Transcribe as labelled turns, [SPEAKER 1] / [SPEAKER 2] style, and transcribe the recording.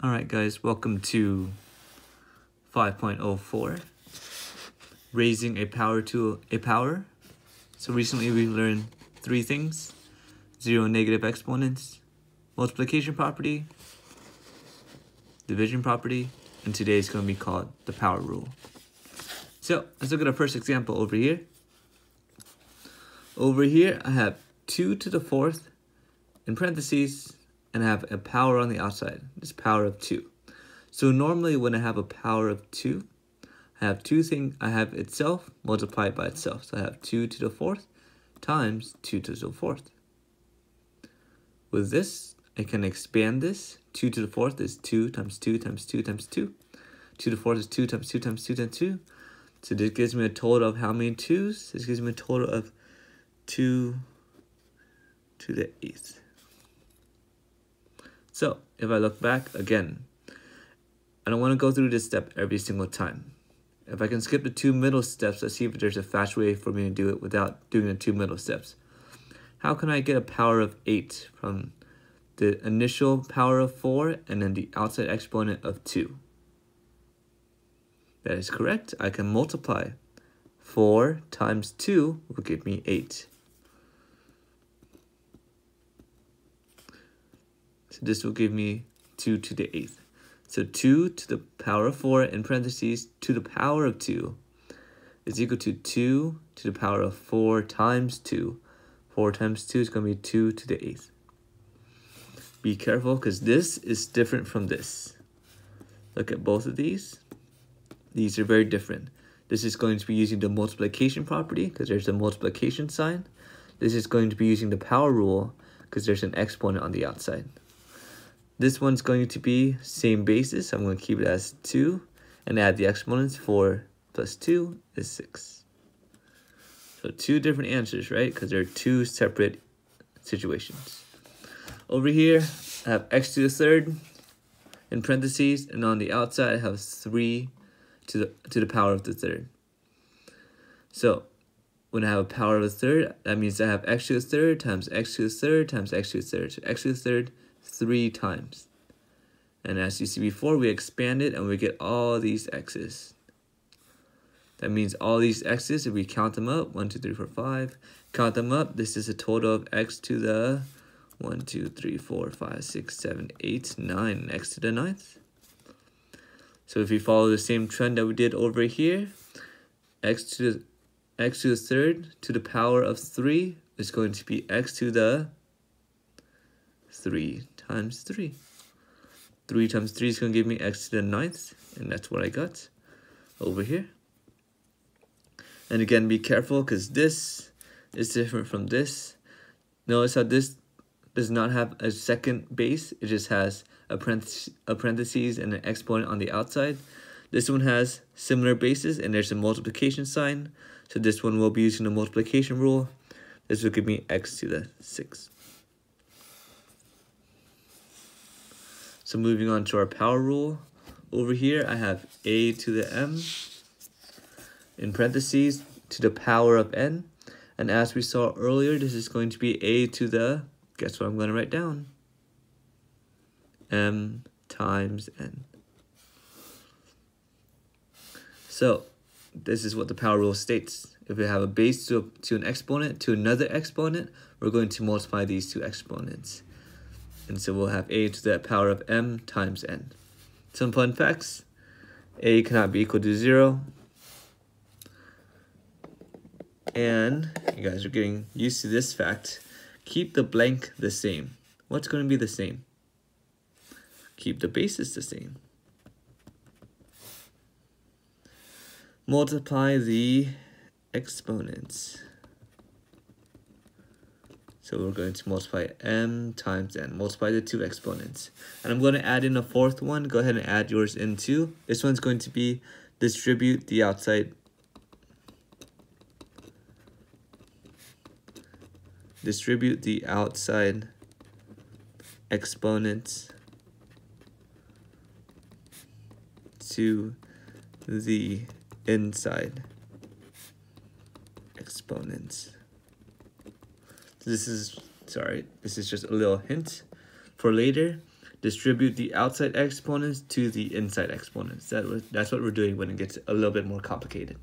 [SPEAKER 1] Alright guys, welcome to 5.04, raising a power to a power. So recently we learned three things: zero and negative exponents, multiplication property, division property, and today is going to be called the power rule. So let's look at our first example over here. Over here I have 2 to the fourth in parentheses, and I have a power on the outside. This power of 2. So normally when I have a power of 2, I have two things. I have itself multiplied by itself. So I have 2 to the fourth times 2 to the fourth. With this, I can expand this. 2 to the fourth is 2 times 2 times 2 times 2. 2 to the fourth is 2 times 2 times 2 times 2. So this gives me a total of how many 2's? This gives me a total of 2 to the 8th. So if I look back again, I don't want to go through this step every single time. If I can skip the 2 middle steps, let's see if there's a fast way for me to do it without doing the 2 middle steps. How can I get a power of 8 from the initial power of 4 and then the outside exponent of 2? That is correct. I can multiply. 4 times 2 will give me 8. So this will give me 2 to the 8th. So 2 to the power of 4 in parentheses to the power of 2 is equal to 2 to the power of 4 times 2. 4 times 2 is going to be 2 to the 8th. Be careful because this is different from this. Look at both of these. These are very different. This is going to be using the multiplication property because there's a multiplication sign. This is going to be using the power rule because there's an exponent on the outside. This one's going to be same basis. I'm going to keep it as 2 and add the exponents. 4 plus 2 is 6. So 2 different answers, right? Because they're 2 separate situations. Over here, I have x to the third in parentheses, and on the outside I have 3 to the power of the third. So when I have a power of a third, that means I have x to the third times x to the third times x to the third. So x to the third 3 times. And as you see before, we expand it and we get all these x's. That means all these x's, if we count them up, 1, 2, 3, 4, 5, count them up, this is a total of x to the 1, 2, 3, 4, 5, 6, 7, 8, 9, x to the 9th. So if we follow the same trend that we did over here, x to the third to the power of 3 is going to be x to the 3 times 3. 3 times 3 is going to give me x to the 9th, and that's what I got over here. And again, be careful because this is different from this. Notice how this does not have a second base. It just has a parentheses and an exponent on the outside. This one has similar bases, and there's a multiplication sign. So this one will be using the multiplication rule. This will give me x to the 6. So moving on to our power rule. Over here, I have a to the m in parentheses to the power of n. And as we saw earlier, this is going to be a to the, guess what I'm going to write down? M times n. So this is what the power rule states. If we have a base to an exponent to another exponent, we're going to multiply these two exponents. And so we'll have a to the power of m times n. Some fun facts. A cannot be equal to 0. And you guys are getting used to this fact. Keep the blank the same. What's going to be the same? Keep the basis the same. Multiply the exponents. So we're going to multiply m times n. Multiply the two exponents. And I'm going to add in a fourth one. Go ahead and add yours in too. This one's going to be distribute the outside. Distribute the outside exponents to the inside exponents. This is just a little hint for later. distribute the outside exponents to the inside exponents. That's what we're doing when it gets a little bit more complicated.